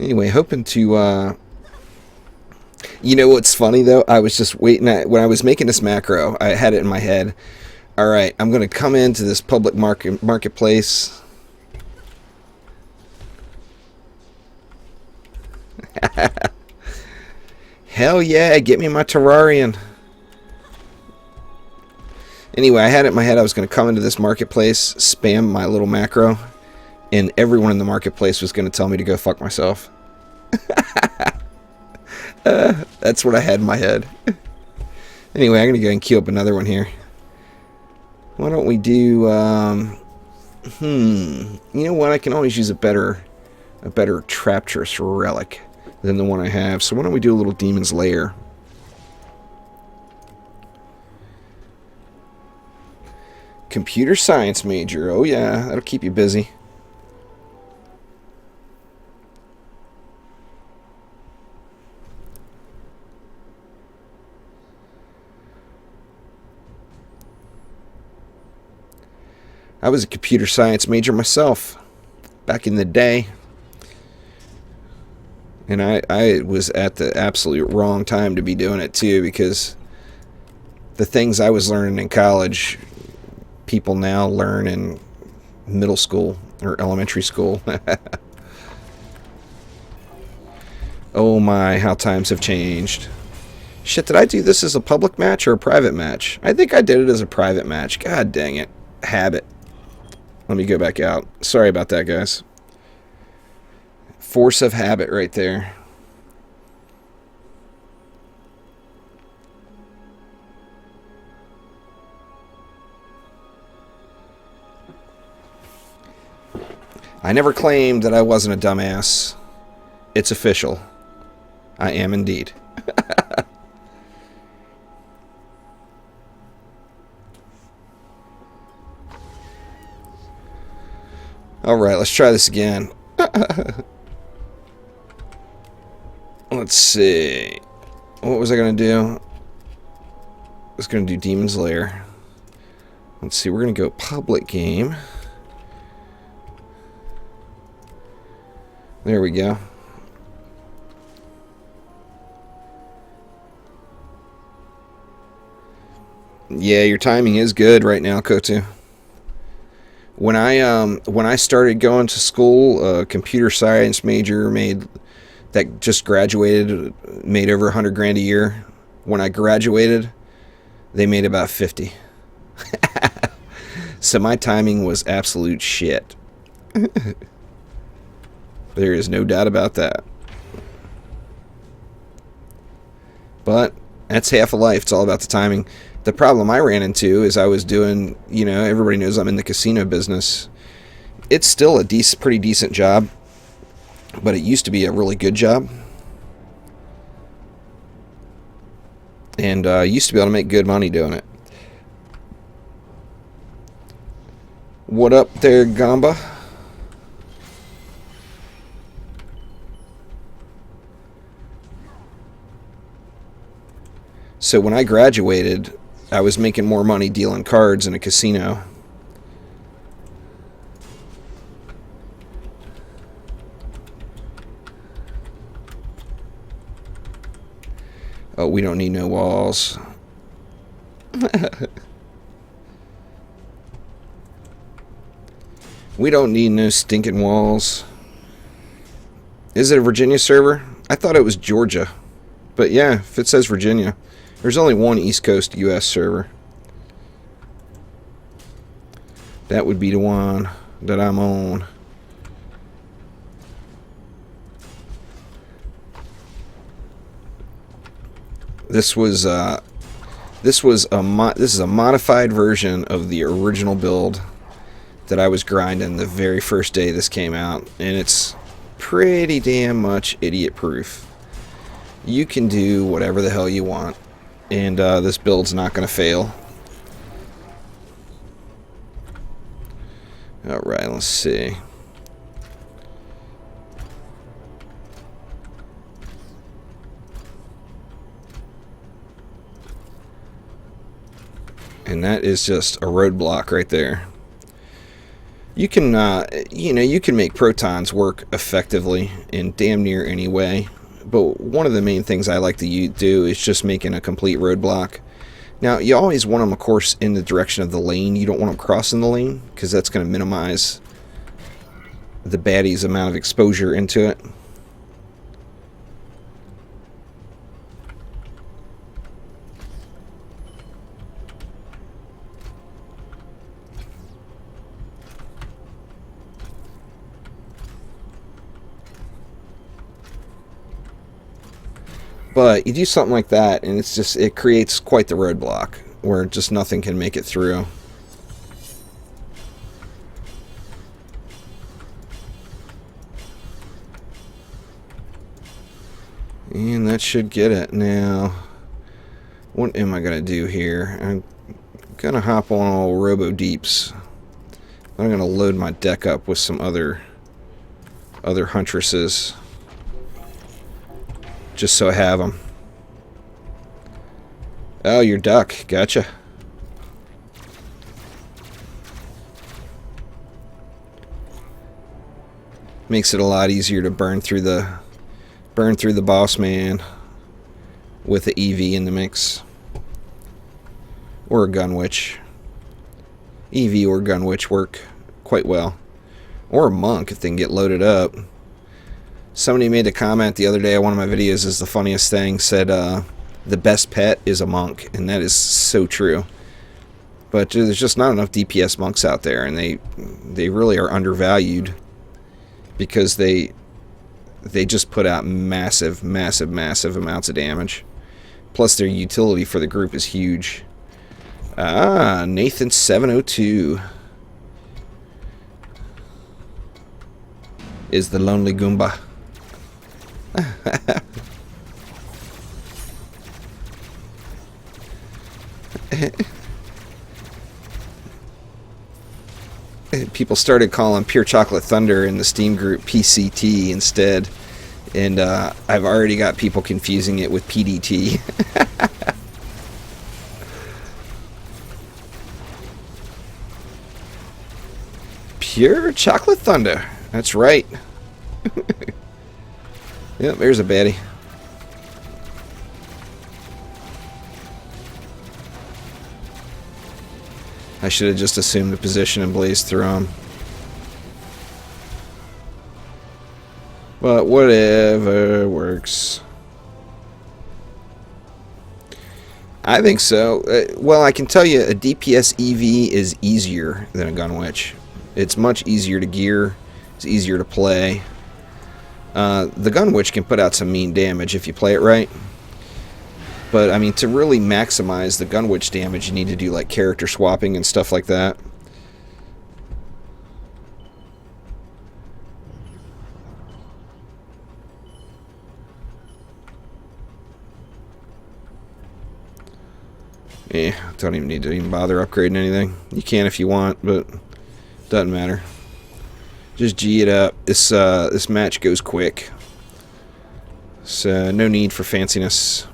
Anyway, hoping to, you know what's funny though? I was just waiting when I was making this macro, I had it in my head. All right, I'm going to come into this public marketplace. Hell yeah, get me my Terrarian. Anyway, I had it in my head I was going to come into this marketplace, spam my little macro, and everyone in the marketplace was going to tell me to go fuck myself. That's what I had in my head. Anyway, I'm going to go and queue up another one here. Why don't we do, you know what, I can always use a better Traptress relic than the one I have. So why don't we do a little Demon's Lair? Computer science major. Oh yeah, that'll keep you busy. I was a computer science major myself back in the day. And I was at the absolute wrong time to be doing it too, because the things I was learning in college, people now learn in middle school or elementary school. Oh my, how times have changed. Shit, did I do this as a public match or a private match? I think I did it as a private match. God dang it. Habit. Let me go back out. Sorry about that, guys. Force of habit right there. I never claimed that I wasn't a dumbass. It's official. I am indeed. Alright, let's try this again. Let's see. What was I going to do? I was going to do Demon's Lair. Let's see, we're going to go public game. There we go. Yeah, your timing is good right now, Kotu. When I started going to school, a computer science major that just graduated made over $100,000 a year. When I graduated, they made about 50. So my timing was absolute shit. There is no doubt about that. But that's half a life. It's all about the timing. The problem I ran into is I was doing, you know, everybody knows I'm in the casino business. It's still a pretty decent job, but it used to be a really good job. And I used to be able to make good money doing it. What up there, Gamba? So when I graduated, I was making more money dealing cards in a casino. Oh, we don't need no walls. We don't need no stinking walls. Is it a Virginia server? I thought it was Georgia. But yeah, if it says Virginia. There's only one East Coast US server. That would be the one that I'm on. This is a modified version of the original build that I was grinding the very first day this came out, and it's pretty damn much idiot proof. You can do whatever the hell you want, and this build's not going to fail. Alright, let's see. And that is just a roadblock right there. You can, you can make protons work effectively in damn near any way. But one of the main things I like to do is just making a complete roadblock. Now, you always want them, of course, in the direction of the lane. You don't want them crossing the lane, because that's going to minimize the baddie's amount of exposure into it. But you do something like that, and it creates quite the roadblock, where just nothing can make it through. And that should get it. Now, what am I going to do here? I'm going to hop on all Robo Deeps. I'm going to load my deck up with some other Huntresses. Just so I have them. Oh, your duck. Gotcha. Makes it a lot easier to burn through the boss man with the EV in the mix. Or a gun witch. EV or gun witch work quite well. Or a monk if they can get loaded up. Somebody made a comment the other day on one of my videos, is the funniest thing, said the best pet is a monk, and that is so true. But there's just not enough DPS monks out there, and they really are undervalued, because they just put out massive amounts of damage. Plus their utility for the group is huge. Ah, Nathan 702 is the lonely Goomba. People started calling Pure Chocolate Thunder in the Steam group PCT instead, and I've already got people confusing it with PDT. Pure Chocolate Thunder, that's right. Yep, there's a baddie. I should have just assumed the position and blazed through him. But whatever works. I think so. Well, I can tell you a DPS EV is easier than a gun witch. It's much easier to gear. It's easier to play. The gun witch can put out some mean damage if you play it right. But, I mean, to really maximize the gun witch damage, you need to do, like, character swapping and stuff like that. Yeah, don't even need to bother upgrading anything. You can if you want, but doesn't matter. Just G it up. This match goes quick. So, no need for fanciness.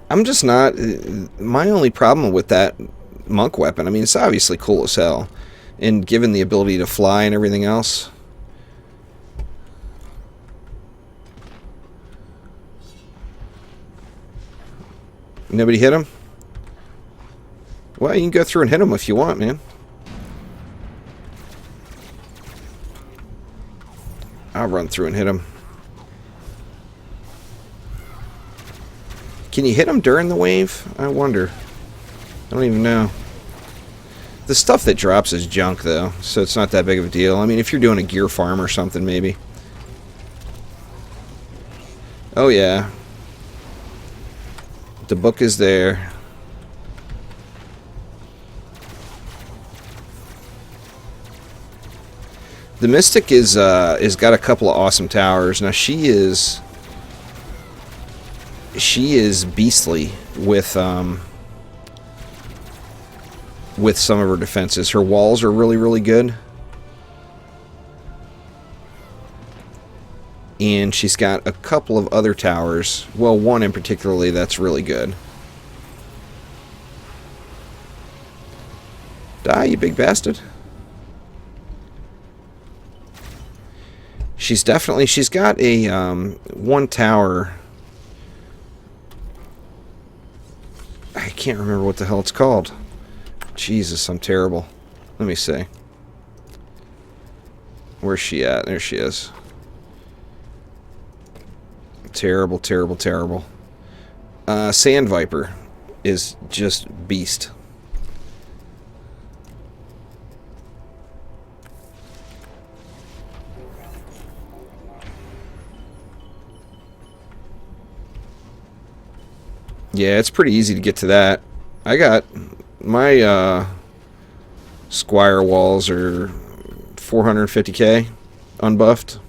I'm just not... My only problem with that monk weapon, I mean, it's obviously cool as hell. And given the ability to fly and everything else... Nobody hit him? Well, you can go through and hit him if you want, man. I'll run through and hit him. Can you hit him during the wave? I wonder. I don't even know. The stuff that drops is junk, though, so it's not that big of a deal. I mean, if you're doing a gear farm or something, maybe. Oh, yeah. The book is there. The Mystic is got a couple of awesome towers. Now she is beastly with some of her defenses. Her walls are really, really good. And she's got a couple of other towers. Well, one in particularly that's really good. Die, you big bastard. She's got a one tower. I can't remember what the hell it's called. Jesus, I'm terrible. Let me see. Where's she at? There she is. Terrible, terrible, terrible. Sand Viper is just beast. Yeah, it's pretty easy to get to that. I got my Squire walls are 450k unbuffed.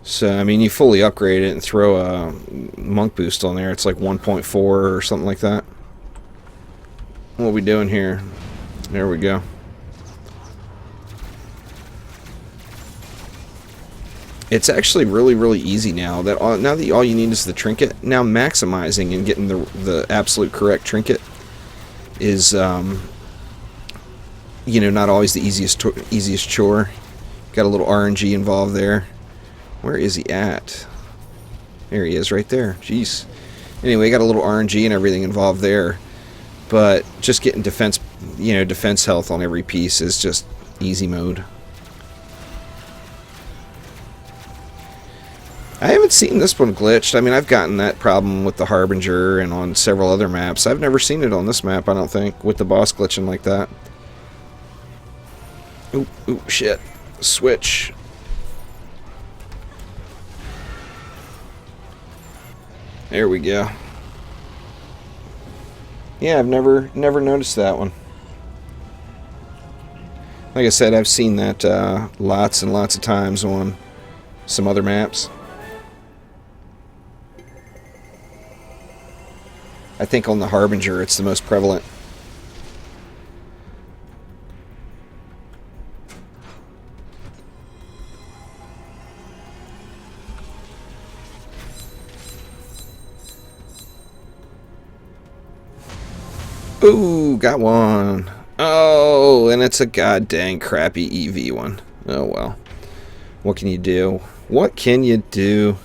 So, I mean, you fully upgrade it and throw a monk boost on there. It's like 1.4 or something like that. What are we doing here? There we go. It's actually really, really easy now. Now that all you need is the trinket. Now maximizing and getting the absolute correct trinket is, you know, not always the easiest chore. Got a little RNG involved there. Where is he at? There he is, right there. Jeez. Anyway, got a little RNG and everything involved there. But just getting defense, you know, defense health on every piece is just easy mode. I haven't seen this one glitched. I mean, I've gotten that problem with the Harbinger and on several other maps. I've never seen it on this map, I don't think, with the boss glitching like that. Oop, oop, shit. Switch. There we go. Yeah, I've never noticed that one. Like I said, I've seen that lots and lots of times on some other maps. I think on the Harbinger it's the most prevalent. Ooh, got one. Oh, and it's a god dang crappy EV one. Oh well. What can you do? What can you do?